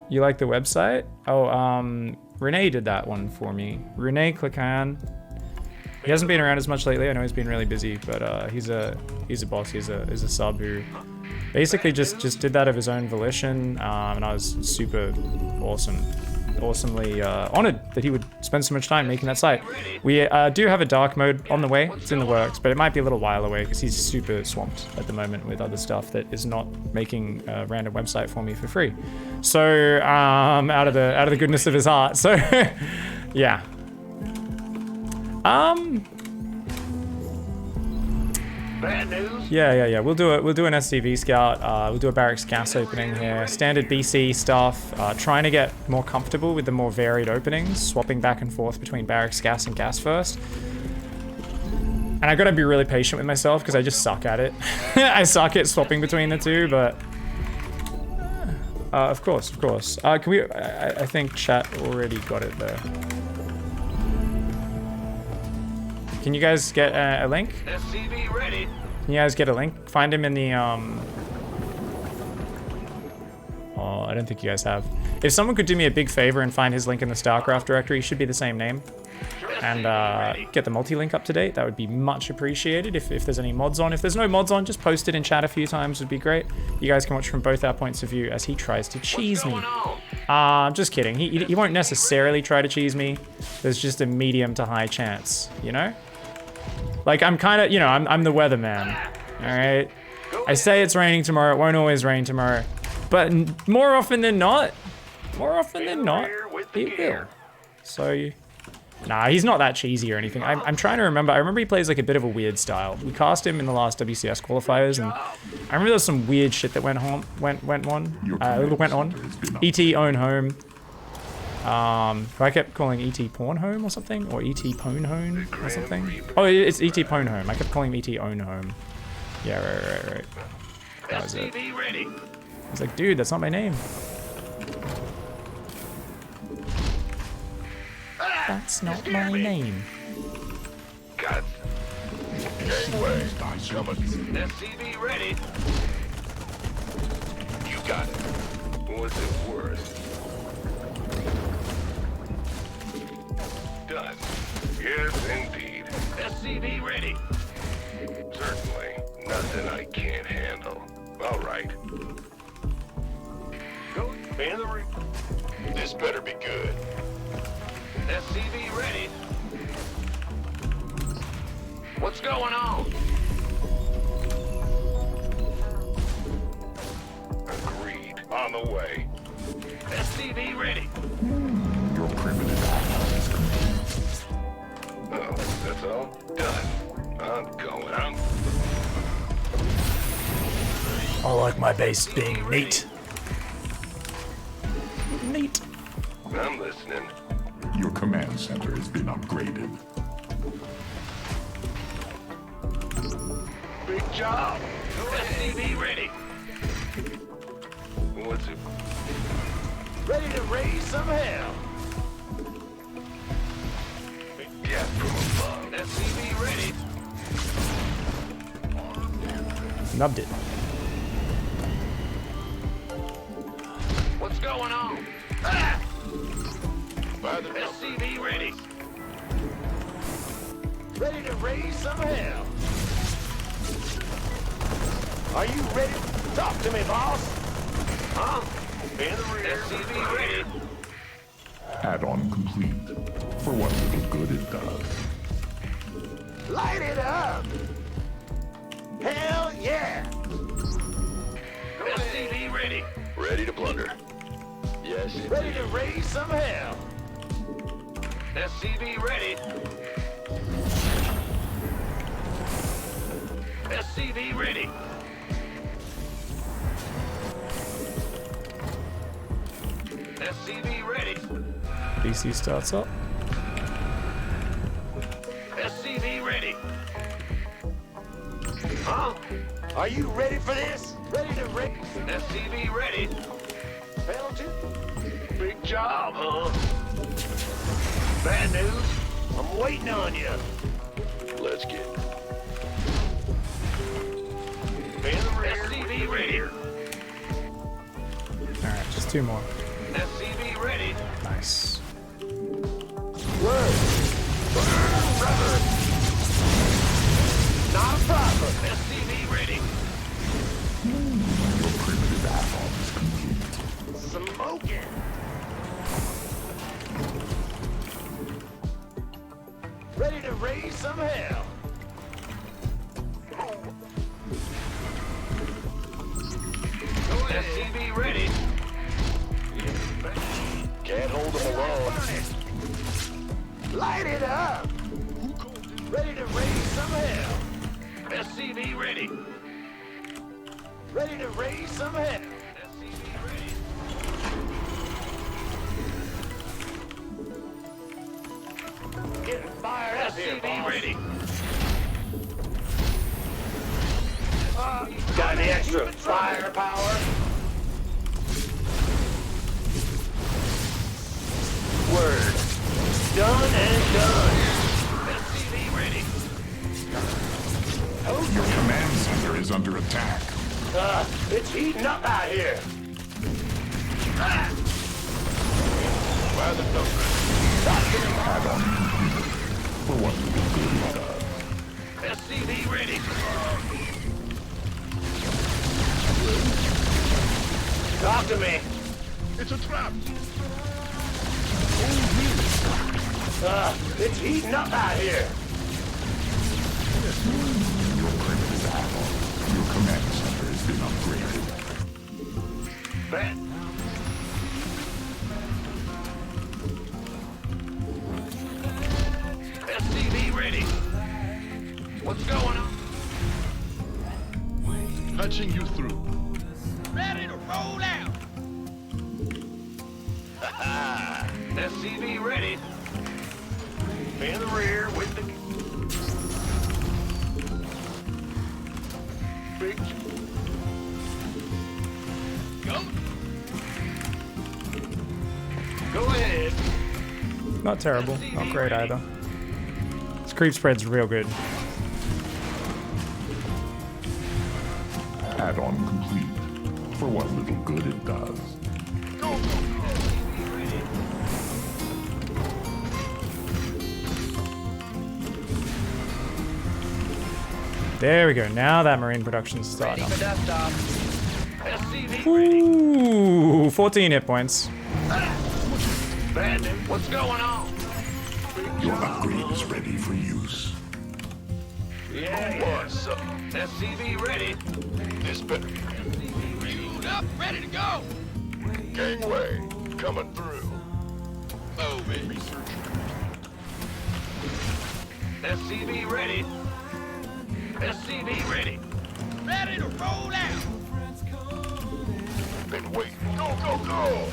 You like the website? Oh, Renee did that one for me. Renee Clickan. He hasn't been around as much lately. I know he's been really busy, but he's a boss. He's a sub who basically just did that of his own volition, and I was super awesomely honored that he would spend so much time making that site. We do have a dark mode on the way. It's in the works, but it might be a little while away because he's super swamped at the moment with other stuff that is not making a random website for me for free. So out of the goodness of his heart. So yeah. Bad news. Yeah. We'll do an SCV scout. We'll do a barracks gas opening here. Standard BC stuff. Trying to get more comfortable with the more varied openings, swapping back and forth between barracks gas and gas first. And I gotta be really patient with myself because I just suck at it. I suck at swapping between the two, but of course. Can we? I think chat already got it there. Can you guys get a link? SCV ready. Can you guys get a link? Find him in the, Oh, I don't think you guys have. If someone could do me a big favor and find his link in the StarCraft directory, it should be the same name. And get the multi-link up to date, that would be much appreciated if there's any mods on. If there's no mods on, just post it in chat a few times would be great. You guys can watch from both our points of view as he tries to cheese me. I'm just kidding. He won't necessarily try to cheese me. There's just a medium to high chance, you know? Like, I'm kind of, you know, I'm the weatherman, all right? I say it's raining tomorrow, it won't always rain tomorrow. But more often than not, it will. So, nah, he's not that cheesy or anything. I'm trying to remember. I remember he plays like a bit of a weird style. We cast him in the last WCS qualifiers, and I remember there's some weird shit that went on. ET own home. I kept calling ET Porn Home or something, or ET Pwn Home or something. Oh, it's ET Pwn Home. I kept calling him ET Own Home. Yeah, right. That was it. I was like, dude, that's not my name. That's not my name. Got it. Gangway. SCV ready. You got it. What's it worth? Done. Yes, indeed. SCV ready. Certainly. Nothing I can't handle. All right. Go in the ring. This better be good. SCV ready. What's going on? Agreed. On the way. SCV ready. Your primitive is complete. Oh, that's all? Done. I'm going. I like my base being neat. Neat. I'm listening. Your command center has been upgraded. Big job. SCV ready. What's it? Ready to raise some hell. Yeah, from above. SCV ready. Nubbed it. What's going on? Ah! By the SCV ready. Ready to raise some hell. Are you ready? Talk to me, boss. Huh? In the rear. SCV ready. Add-on complete. For what little good it does. Light it up. Hell yeah. SCV ready. Ready to plunder. Yes. Ready to raise some hell. SCV ready. SCV ready. SCV ready. BC starts up. SCV ready. Huh? Are you ready for this? Ready to race? SCV ready. Penalty? Big job, huh? Bad news? I'm waiting on you. Let's get in the rear. SCV ready. Alright, just two more. Nice. Word. Rubber. Not a problem. SCV ready. Your primitive add-on is complete. Smoking. Ready to raise some hell. Go ahead. SCV ready. Can't hold them alone. Light it up. Ready to raise some hell. SCV ready. Ready to raise some hell. SCV ready. Getting fired up here, boss. Ready. Got any extra firepower? Word. Done and done. SCV ready. Oh, Your command center is under attack. it's heating up out here. By the number. Add-on completed. For what little good it does. SCV ready. Talk to me. It's a trap. It's heating up out here. Your primitive add-on. Your command center has been upgraded. Bet. SCV ready. What's going on? Patching you through. Ready to roll out. SCV ready. In the rear with the big. Go. Go ahead. Not terrible. Not great either. This creep spread's real good. Add-on complete. For what little good it does. There we go. Now that marine production's starting up. SCV ready. Ooh, 14 hit points. Bandit, what's going on? Your upgrade is ready for use. Yeah. What's up? SCV ready. This better be reviewed up, ready to go. Gangway, coming through. Moving. Research. SCV ready. SCV ready. Ready to roll out. Been waiting. Go, go, go.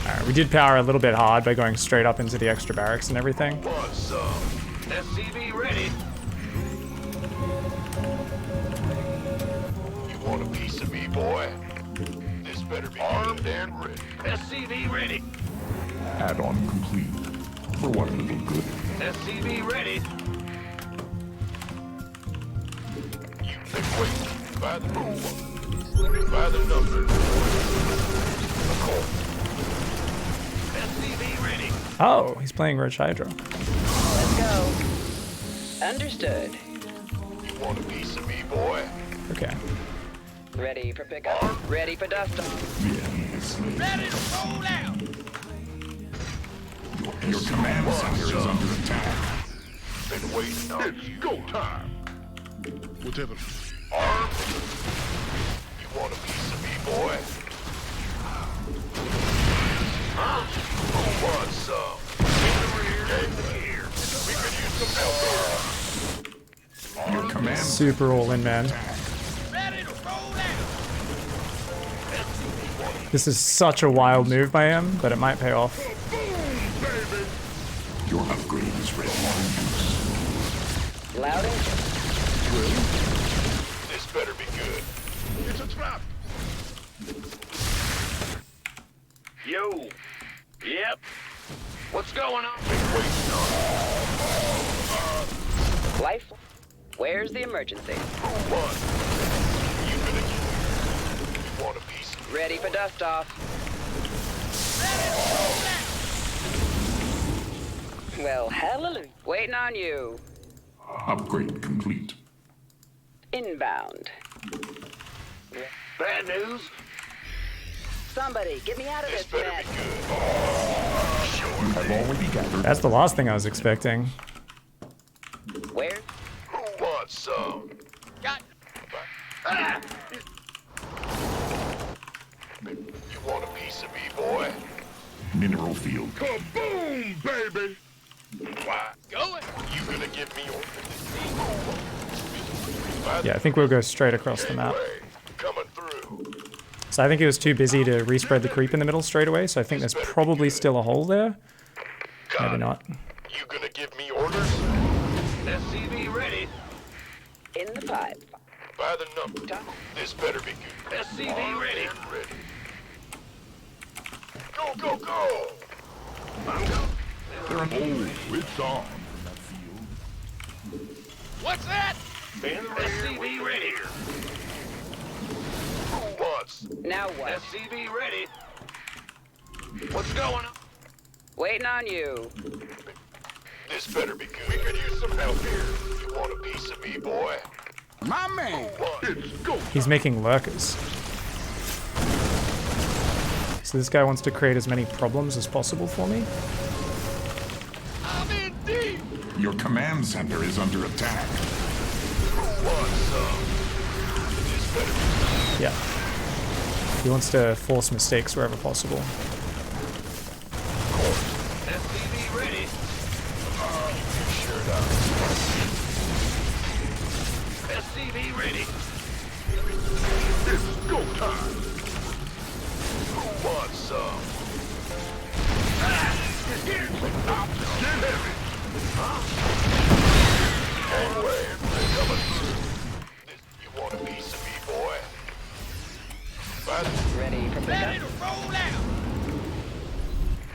Alright, we did power a little bit hard by going straight up into the extra barracks and everything. What's up? SCV ready. You want a piece of me, boy? This better be armed and ready. SCV ready. Add-on complete. For what little good. SCV ready. You've been waiting by the rule. By the number. A call. SCV ready. Oh, he's playing Roach Hydra. Let's go. Understood. You want a piece of me, boy? Okay. Ready for pickup. Ready for dust off. Yes. Ready to roll out. Your command center is under attack. Been waiting on you. Go time. Whatever. Armed. You want a piece of me, boy? Huh? Who wants some? In the rear. In the ear. We could use some help here. Your command Super all in, man. Ready to roll out. This is such a wild move by him, but it might pay off. Your upgrade is ready for use. Loud and This better be good. It's a trap. Yo. Yep. What's going on? Been waiting on. life. Where's the emergency? Who won? You gonna get? You want a piece? Ready for dust off. Well, hallelujah. Waiting on you. Upgrade complete. Inbound. Bad news? Somebody, get me out of This this better mess. be good. You have already gathered. That's the last thing I was expecting. Where? Who wants some? Ah! You want a piece of me, boy? Mineral field. Kaboom, baby! Why? Going? You gonna give me Yeah, I think we'll go straight across the map. Anyway, coming through. So I think he was too busy to respread the creep in the middle straight away, so I think there's probably still a hole there. Maybe not. You gonna give me orders? SCV ready. In the pipe. By the number. This better be good. SCV ready. Go, go, go! I'm go. Oh, it's on. What's that? SCV ready. Who wants? Now what? SCV ready. What's going on? Waiting on you. This better be good. We could use some help here. You want a piece of me, boy? My man! It's go! He's making lurkers. So this guy wants to create as many problems as possible for me. I'm in deep. Your command center is under attack. Who wants some? This better be good. Yeah. He wants to force mistakes wherever possible. SCV ready. Sure enough. SCV ready. It's go time! Who wants some? Get heavy! Anyway, they're coming through. You want a piece of me, boy? Ready for pickup? to roll out.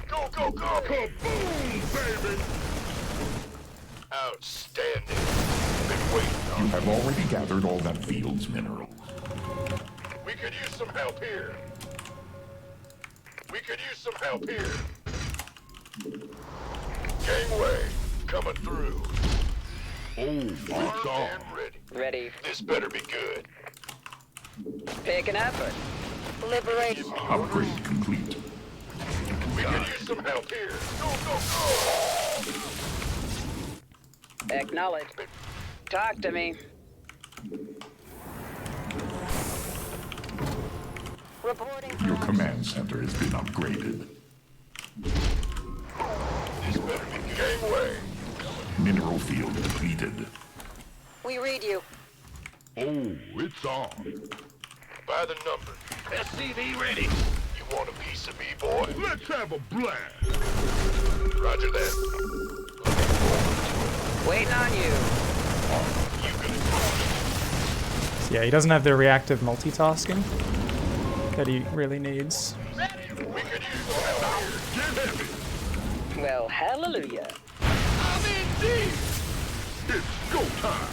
Go, go, go! Kaboom, baby! Outstanding. Been waiting You on. have already gathered all that field's minerals. We could use some help here. We could use some help here. Gangway, coming through. Oh, it's on. And ready. Ready. This better be good. Picking up. Liberation. Upgrade complete. We could use some help here. Go, go, go! Acknowledge. Talk to me. Reporting. Your command center has been upgraded. This better be good. Gangway. Mineral field depleted. We read you. Oh, it's on. By the number. SCV ready. You want a piece of me, boy? Let's have a blast! Roger that. Waiting on you. You gonna So yeah, he doesn't have the reactive multitasking that he really needs. We could use some help here. Get heavy! Well, hallelujah. I'm in deep. It's go time!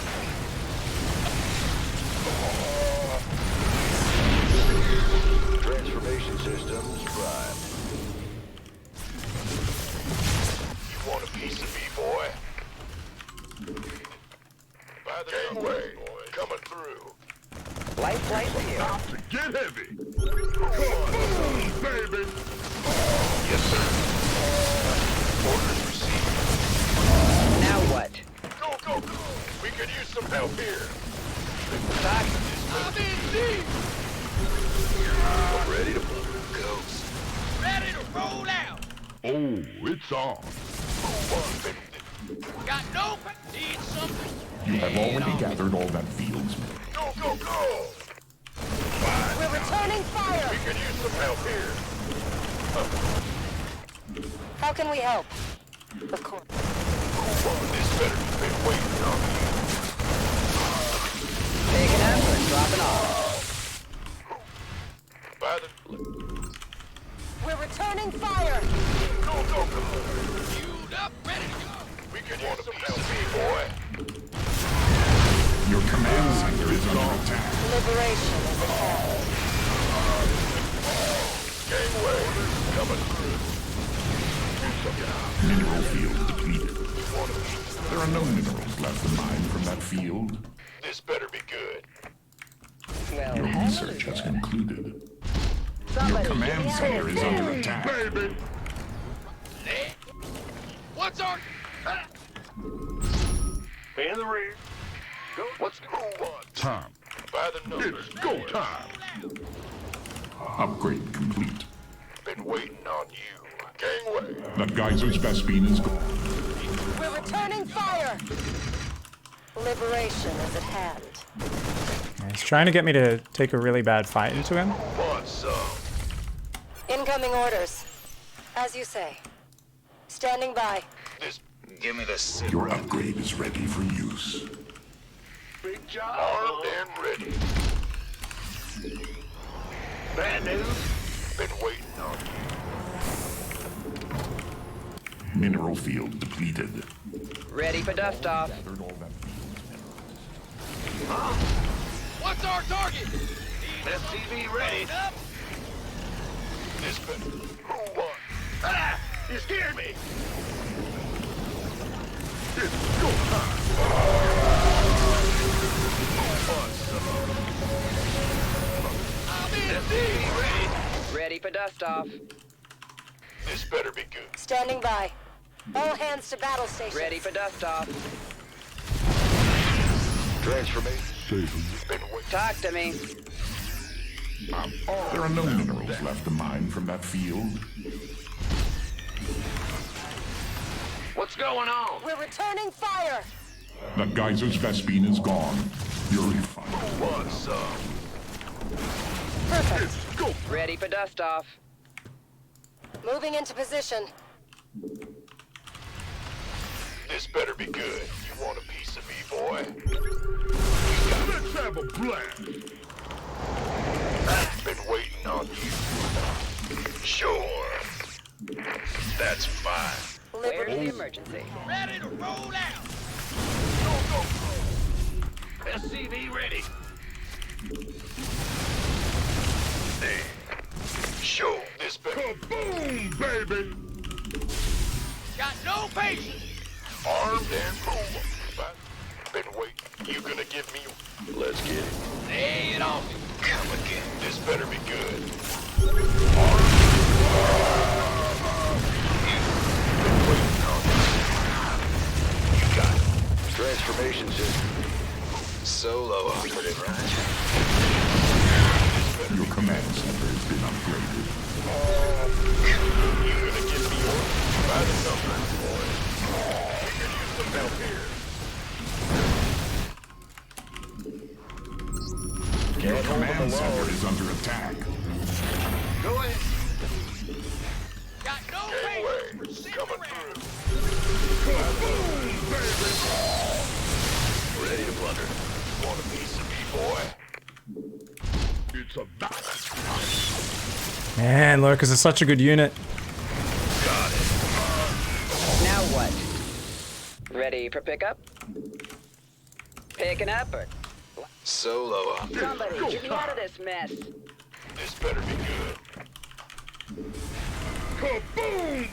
Transformation systems prime. You want a piece of me, boy? By the gangway, coming through. Life flight here. Stop to get heavy! Kaboom, baby! Yes, sir. Orders received. Now what? Go, go, go! We could use some help here. Talk. I'm in deep. I'm ready to ghost. Ready to roll out. Oh, it's on. Got no need something. You have already gathered all that field's minerals. Go, go, go! We're returning fire. We could use some help here. How can we help? Of course. This better be waiting on me. Taking up or dropping off. By the We're returning fire. go, go, go! Queued up, ready to go. We could use some help here, boy. Your command center is under attack. Liberation is at hand. Gangway, Coming through. Mineral field depleted. There are no minerals left to mine from that field. This better be good. Well, Your hell research has yeah. concluded. Your Somebody command get me out center of is here. under attack. Baby! What's our... In the rear. Go. What's who wants? Time. By the numbers. It's go time! Upgrade complete. Been waiting on you. Gangway. That geyser's Vespine is gone. We're returning fire! Liberation is at hand. He's trying to get me to take a really bad fight into him. Want some? Incoming orders. As you say. Standing by. This... Give me the sit. Your upgrade is ready for use. Big job. Armed and ready. Bad news. Been waiting on you. Mineral field depleted. Ready for dust off. What's our target? SCV ready. This better. Who won? Ah! You scared me. It's go time! SCV ready. Ready for dust off. This better be good. Standing by. All hands to battle stations. Ready for dust off. Transformation. Been waiting. Talk to me. There are no minerals left to mine from that field. What's going on? We're returning fire! That geyser's Vespine is gone. You're refunded. Want some? Perfect. It's go! Ready for dust off. Moving into position. This better be good. You want a piece of me, boy? Let's have a blast! Been waiting on you. Sure. That's fine. Where's the emergency? Ready to roll out. Go. SCV ready. There. Sure. This better. Kaboom, baby! Got no patience. Armed and mobile. Been waiting. You gonna give me... Let's get it. Lay it on me. Come again. This better be good. Armed. Been waiting on you. You got it. Transformation system. Solo operative, right? Your command center has been upgraded. You gonna give me orders? By the numbers, boy. We could use some help here. Your command center is under attack. Go ahead. Got no Gangway. Coming through. Kaboom, baby! Ready to plunder. Want a piece of me, boy? It's about... Man, Lurkers is such a good unit. Got it. Now what? Ready for pickup? Picking up or... Solo up. Somebody, get me out of this mess. This better be good. Kaboom, baby!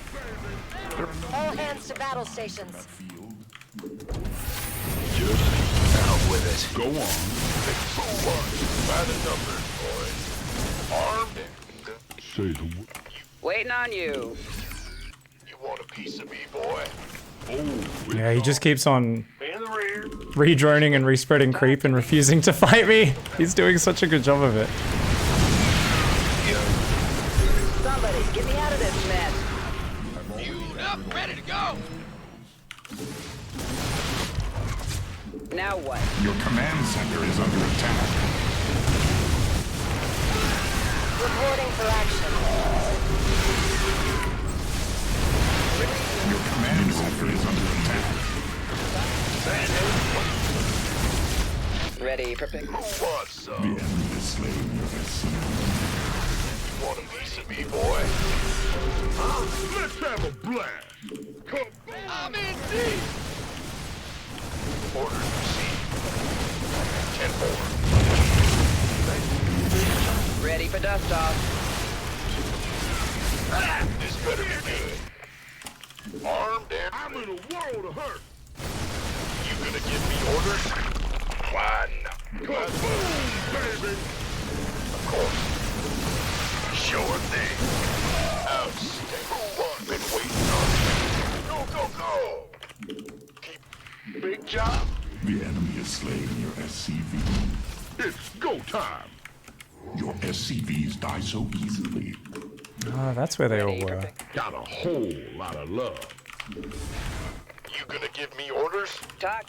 All hands to battle stations. Field. Just out with it. Go on. Big fool one. By the numbers, boys. Armed and... Say the word. Waiting on you. You want a piece of me, boy? Oh, Yeah, he just keeps on In the rear. redroning and respreading creep and refusing to fight me. He's doing such a good job of it. Somebody, get me out of this mess. Fueled up, ready to go. Now what? your command center is under attack. Reporting for action. Your command center is under attack. Ready for pick. Who wants The some? enemy is slain your Vespine. Want a piece of me, boy? Let's have a blast! Kaboom! I'm in deep. Orders received. 10-4. Ready for dust off. better be good. Armed and I'm in a world of hurt. you gonna give me orders? Why not? Kaboom, baby. Of course. Sure thing. Outstanding. Been waiting on you. Go, go, go. Keep. Big job. The enemy is slaying your SCV. It's go time. Your SCVs die so easily. Oh, that's where they all were. Got a whole lot of love. You gonna give me orders? Talk.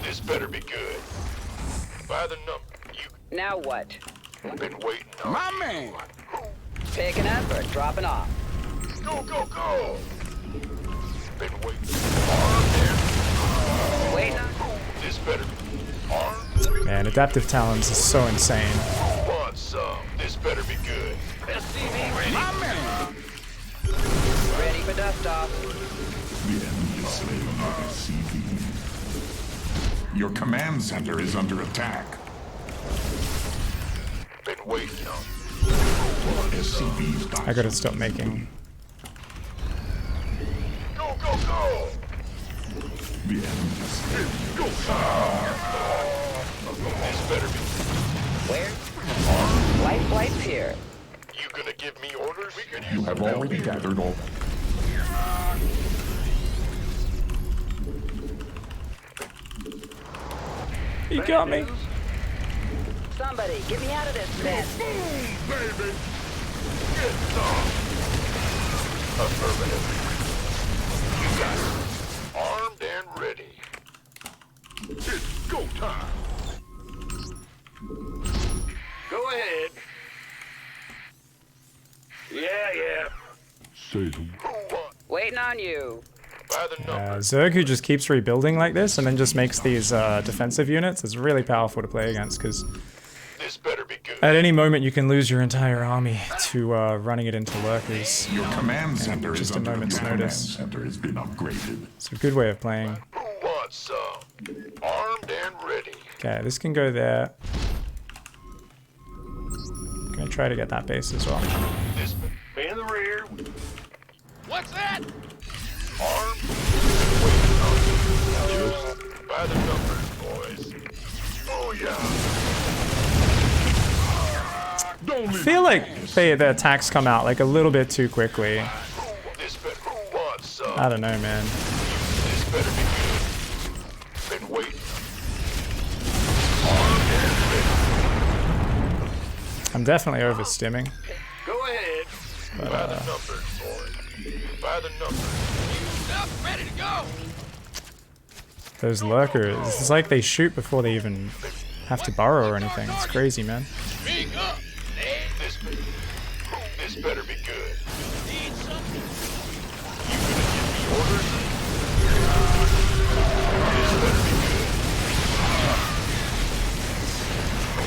This better be good. By the number. You Now what? been waiting on. My man. Picking up or dropping off? Go, go, go. Been waiting. Armed and Waiting on. this better be armed. Man, adaptive talents is so insane. Want some? This better be good. SCV ready. My man. Ready for dust off. The enemy is slaying your SCV. Your command center is under attack. Been waiting on. SCVs die. I gotta stop making. Go, go, go. The enemy is slaying. Go time. This better be. Where? Light flight's here. You gonna give me orders? We could You use have already gathered all. He got me. Somebody, get me out of this mess. Boom, baby. Get some. Affirmative. You got it. Armed and ready. It's go time. Go ahead. Yeah. Say Who want? Waiting on you. By the number. Zerg, who just keeps rebuilding like this and then just makes these defensive units, is really powerful to play against because This better be good. at any moment you can lose your entire army to running it into lurkers. Your command center just is a under moment's attack. Command notice. center has been upgraded. It's a good way of playing. Who wants some? Armed and ready. Okay, this can go there. Gonna try to get that base as well. This be in the rear. What's that? Armed. Waiting on you. Just by the numbers, boys. Oh yeah. Don't I feel like the attacks come out like a little bit too quickly. This better. Who wants some? I don't know, man. This better be good. Been waiting. Armed and ready. I'm definitely overstimming. Go ahead. By the numbers, boys. By the numbers. ready to go. Those lurkers, it's like they shoot before they even have to burrow or anything. It's crazy, man. Big up. This better be good. Need something. You gonna give me orders? This better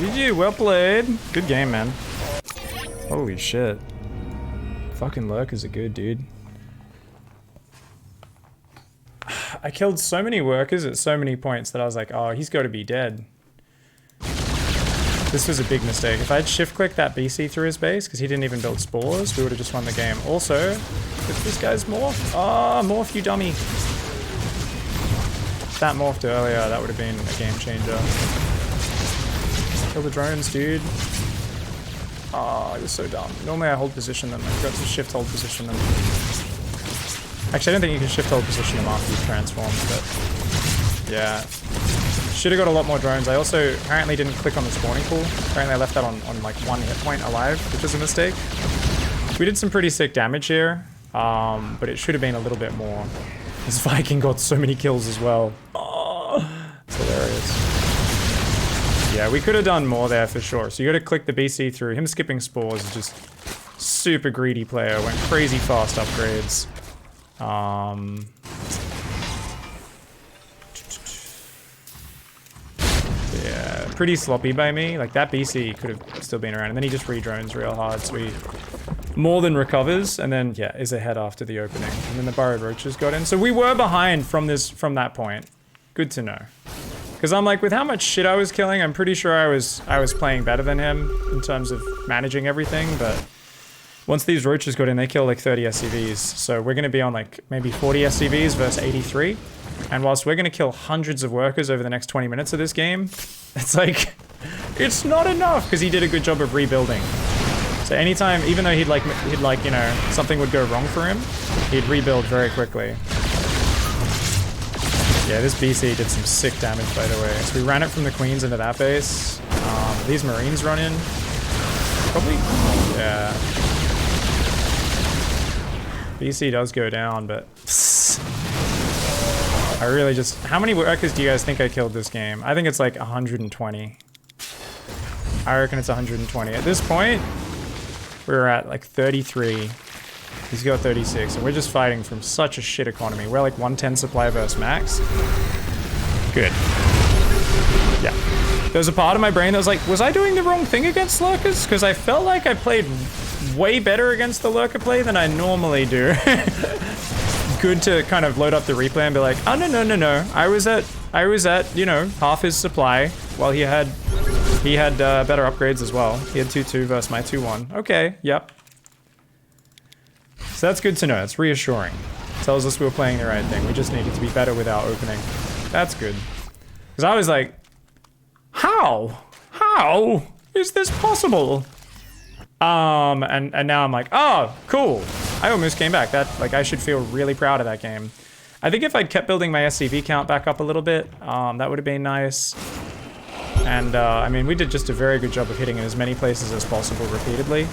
be good. GG, well played. Good game, man. Holy shit. Fucking lurkers are good, dude. I killed so many workers at so many points that I was like, oh, he's got to be dead. This was a big mistake. If I'd shift-clicked that BC through his base, because he didn't even build spores, we would have just won the game. Also, if this guy's morph... Oh, morph, you dummy. If that morphed earlier, that would have been a game changer. Kill the drones, dude. Oh, you're so dumb. Normally I hold position them. I forgot to shift hold position them. Actually, I don't think you can shift hold position them after you transform, but... Yeah. Should have got a lot more drones. I also apparently didn't click on the spawning pool. Apparently I left that on like 1 hit point alive, which was a mistake. We did some pretty sick damage here, but it should have been a little bit more. This Viking got so many kills as well. Oh, it's hilarious. Yeah, we could have done more there for sure. So you got to click the BC through. Him skipping spores is just super greedy player. Went crazy fast upgrades. Yeah, pretty sloppy by me. Like that BC could have still been around, and then he just re-drones real hard, so he more than recovers, and then yeah, is ahead after the opening. And then the burrowed roaches got in. So we were behind from that point. Good to know. Because I'm like, with how much shit I was killing, I'm pretty sure I was playing better than him in terms of managing everything, but Once these roaches got in, they kill like 30 SCVs. So we're going to be on like maybe 40 SCVs versus 83. And whilst we're going to kill hundreds of workers over the next 20 minutes of this game, it's like, it's not enough because he did a good job of rebuilding. So anytime, even though he'd like, you know, something would go wrong for him, he'd rebuild very quickly. Yeah, this BC did some sick damage, by the way. So we ran it from the Queens into that base. These Marines run in. Probably, yeah. BC does go down, but I really just... How many workers do you guys think I killed this game? I think it's like 120. I reckon it's 120. At this point, we're at like 33. He's got 36, and we're just fighting from such a shit economy. We're like 110 supply versus max. Good. Yeah. There's a part of my brain that was like, was I doing the wrong thing against Lurkers? Because I felt like I played way better against the Lurker play than I normally do. Good to kind of load up the replay and be like, oh, no. I was at, you know, half his supply while he had better upgrades as well. He had 2-2 versus my 2-1. Okay, yep. So that's good to know. It's reassuring. Tells us we were playing the right thing. We just needed to be better with our opening. That's good. Because I was like, how? How is this possible? And now I'm like, oh, cool. I almost came back. That, like, I should feel really proud of that game. I think if I'd kept building my SCV count back up a little bit, that would have been nice. And, I mean, we did just a very good job of hitting in as many places as possible repeatedly.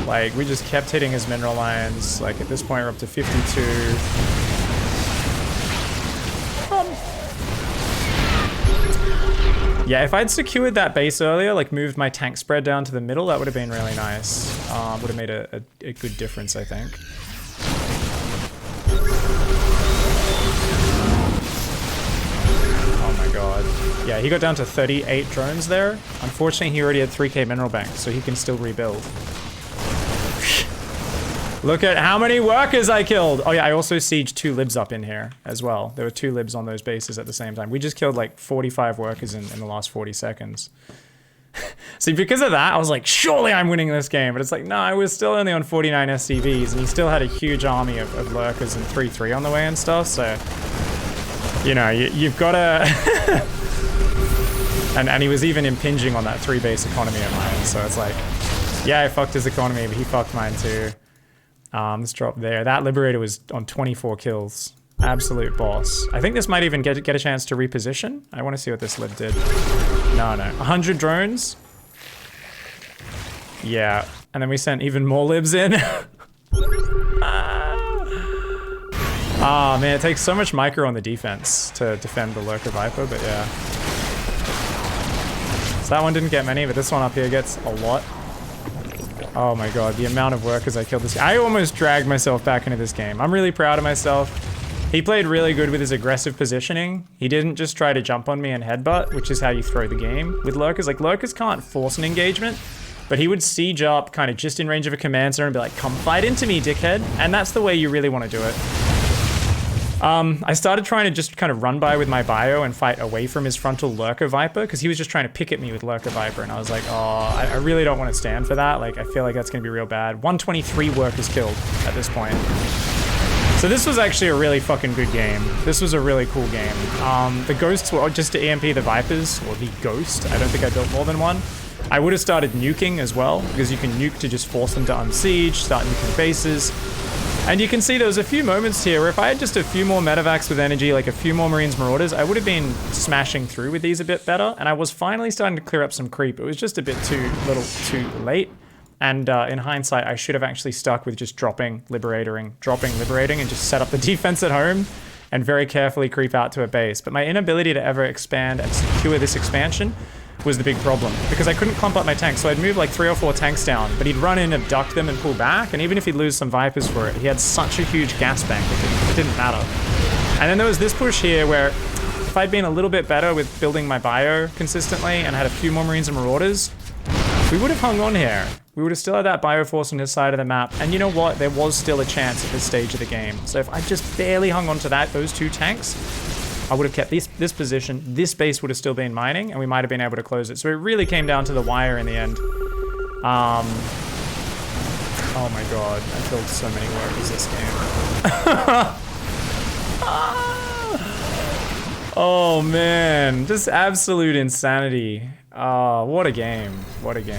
Like, we just kept hitting his mineral lines. Like, at this point, we're up to 52. Yeah, if I'd secured that base earlier, like moved my tank spread down to the middle, that would have been really nice. Would have made a good difference, I think. Oh my god. Yeah, he got down to 38 drones there. Unfortunately, he already had 3k mineral bank, so he can still rebuild. Look at how many workers I killed. Oh yeah, I also sieged 2 libs up in here as well. There were 2 libs on those bases at the same time. We just killed like 45 workers in the last 40 seconds. See, because of that, I was like, surely I'm winning this game. But it's like, no, I was still only on 49 SCVs, and he still had a huge army of lurkers and 3-3 on the way and stuff, so... You know, you've got to... and he was even impinging on that 3-base economy of mine, so it's like... Yeah, I fucked his economy, but he fucked mine too. Let's drop there. That Liberator was on 24 kills. Absolute boss. I think this might even get a chance to reposition. I want to see what this lib did. No. 100 drones. Yeah. And then we sent even more libs in. Ah, man, it takes so much micro on the defense to defend the Lurker Viper, but yeah. So that one didn't get many, but this one up here gets a lot. Oh my god, the amount of workers I killed this game. I almost dragged myself back into this game. I'm really proud of myself. He played really good with his aggressive positioning. He didn't just try to jump on me and headbutt, which is how you throw the game with Lurkers. Like, Lurkers can't force an engagement, but he would siege up kind of just in range of a command center and be like, come fight into me, dickhead. And that's the way you really want to do it. I started trying to just kind of run by with my bio and fight away from his frontal Lurker Viper, because he was just trying to pick at me with Lurker Viper, and I was like, oh, I really don't want to stand for that. Like, I feel like that's going to be real bad. 123 workers killed at this point. So this was actually a really fucking good game. This was a really cool game. The ghosts were just to EMP the Vipers, or the ghost. I don't think I built more than one. I would have started nuking as well, because you can nuke to just force them to unsiege, start nuking bases. And you can see there was a few moments here where if I had just a few more medevacs with energy, like a few more Marines Marauders, I would have been smashing through with these a bit better. And I was finally starting to clear up some creep. It was just a bit too late. And in hindsight, I should have actually stuck with just dropping, liberating, and just set up the defense at home and very carefully creep out to a base. But my inability to ever expand and secure this expansion was the big problem, because I couldn't clump up my tanks. So I'd move like 3 or 4 tanks down, but he'd run in, abduct them, and pull back. And even if he'd lose some Vipers for it, he had such a huge gas bank, it didn't matter. And then there was this push here where if I'd been a little bit better with building my bio consistently and had a few more Marines and Marauders, we would have hung on here. We would have still had that Bioforce on his side of the map. And you know what? There was still a chance at this stage of the game. So if I just barely hung on to those 2 tanks, I would have kept this position. This base would have still been mining, and we might have been able to close it. So it really came down to the wire in the end. Oh my god, I killed so many Lurkers this game. Oh man, just absolute insanity. Oh, what a game. What a game.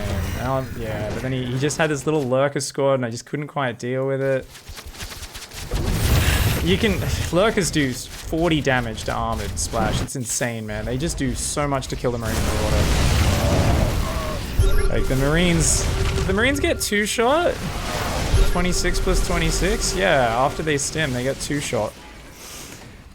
Yeah, but then he just had this little Lurker squad and I just couldn't quite deal with it. Lurkers do 40 damage to armored splash. It's insane, man. They just do so much to kill the Marine Marauder. Like the Marines get 2-shot? 26 plus 26? Yeah, after they stim, they get 2-shot.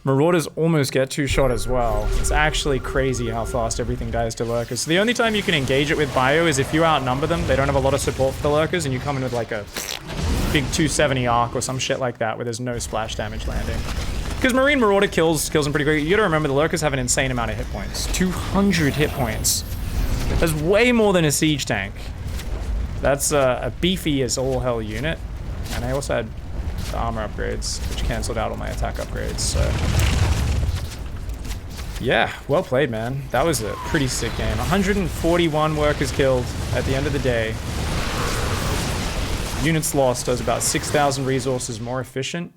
Marauders almost get 2-shot as well. It's actually crazy how fast everything dies to Lurkers. So the only time you can engage it with bio is if you outnumber them, they don't have a lot of support for the Lurkers, and you come in with like a big 270 arc or some shit like that where there's no splash damage landing. Because Marine Marauder kills them pretty quick. You gotta remember the Lurkers have an insane amount of hit points. 200 hit points. That's way more than a siege tank. That's a beefy as all hell unit. And I also had the armor upgrades, which cancelled out all my attack upgrades, so. Yeah, well played, man. That was a pretty sick game. 141 workers killed at the end of the day. Units lost as about 6,000 resources more efficient.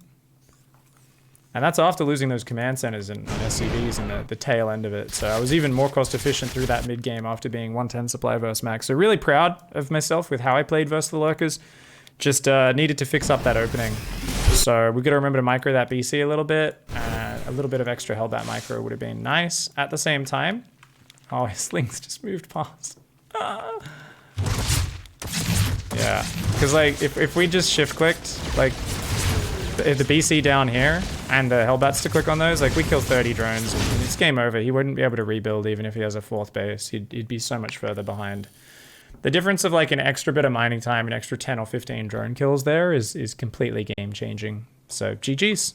And that's after losing those command centers and SCVs and the tail end of it. So I was even more cost efficient through that mid game after being 110 supply versus max. So really proud of myself with how I played versus the Lurkers. Just needed to fix up that opening. So we got to remember to micro that BC a little bit. A little bit of extra hellbat micro would have been nice. At the same time, oh, his slings just moved past. Yeah, because like if we just shift clicked, like if the BC down here and the hellbats to click on those, like we kill 30 drones and it's game over. He wouldn't be able to rebuild even if he has a 4th base. He'd be so much further behind. The difference of like an extra bit of mining time, an extra 10 or 15 drone kills there is completely game changing. So GG's.